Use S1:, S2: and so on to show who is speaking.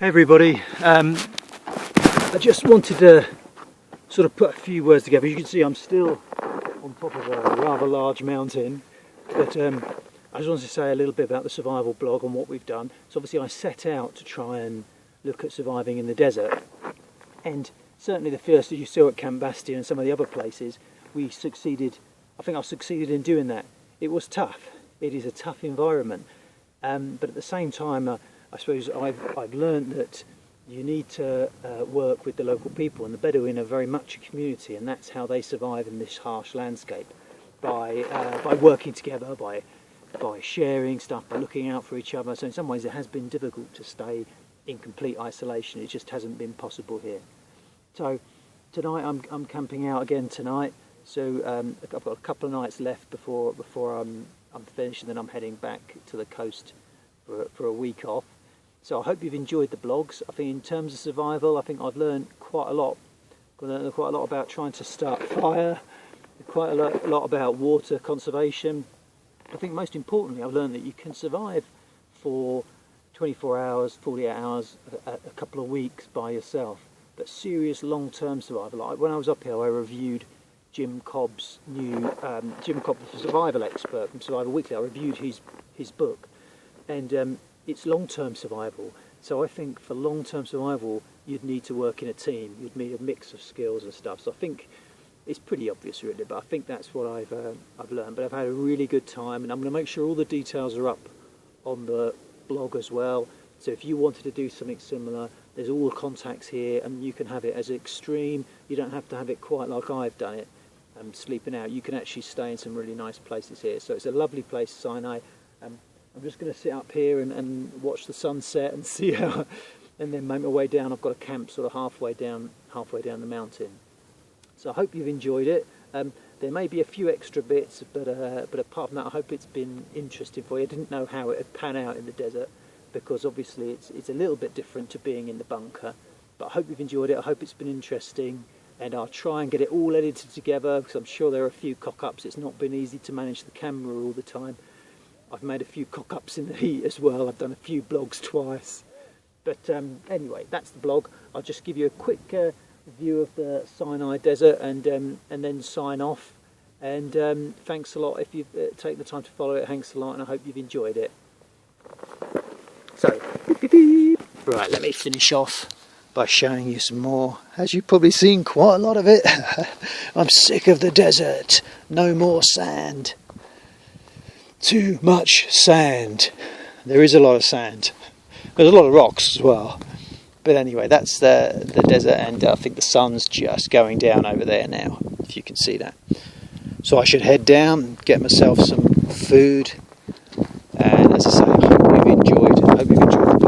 S1: Hey everybody, I just wanted to sort of put a few words together. You can see I'm still on top of a rather large mountain, but I just wanted to say a little bit about the survival blog and what we've done. So obviously I set out to try and look at surviving in the desert, and certainly the first, as you saw at Camp Bastion and some of the other places, we succeeded. I think I succeeded in doing that. It was tough. It is a tough environment, but at the same time I suppose I've learned that you need to work with the local people, and the Bedouin are very much a community, and that's how they survive in this harsh landscape, by working together, by sharing stuff, by looking out for each other. So in some ways it has been difficult to stay in complete isolation. It just hasn't been possible here. So tonight I'm camping out again tonight. So I've got a couple of nights left before I'm finished, and then I'm heading back to the coast for a week off. So I hope you've enjoyed the blogs. I think in terms of survival, I think I've learned quite a lot. I've learned quite a lot about trying to start fire, quite a lot about water conservation. I think most importantly, I've learned that you can survive for 24 hours, 48 hours, a couple of weeks by yourself. But serious long-term survival. Like when I was up here, I reviewed Jim Cobb's new, Jim Cobb, the survival expert from Survival Weekly. I reviewed his book, and it's long-term survival. So I think for long-term survival, you'd need to work in a team. You'd need a mix of skills and stuff. So I think it's pretty obvious, really, but I think that's what I've learned. But I've had a really good time, and I'm going to make sure all the details are up on the blog as well. So if you wanted to do something similar, there's all the contacts here, and you can have it as extreme. You don't have to have it quite like I've done it, sleeping out. You can actually stay in some really nice places here. So it's a lovely place, Sinai. I'm just going to sit up here and watch the sunset and see how, and then make my way down. I've got a camp sort of halfway down the mountain. So I hope you've enjoyed it. There may be a few extra bits, but apart from that, I hope it's been interesting for you. I didn't know how it would pan out in the desert, because obviously it's a little bit different to being in the bunker. But I hope you've enjoyed it. I hope it's been interesting, and I'll try and get it all edited together, because I'm sure there are a few cock-ups. It's not been easy to manage the camera all the time. I've made a few cock-ups in the heat as well. I've done a few blogs twice. But anyway, that's the blog. I'll just give you a quick view of the Sinai Desert and then sign off. And thanks a lot if you've taken the time to follow it. Thanks a lot, and I hope you've enjoyed it. So, right, let me finish off by showing you some more. As you've probably seen quite a lot of it. I'm sick of the desert. No more sand. Too much sand. There is a lot of sand. There's a lot of rocks as well. But anyway, that's the desert, and I think the sun's just going down over there now, if you can see that. So I should head down, get myself some food, and as I say, I hope you've enjoyed the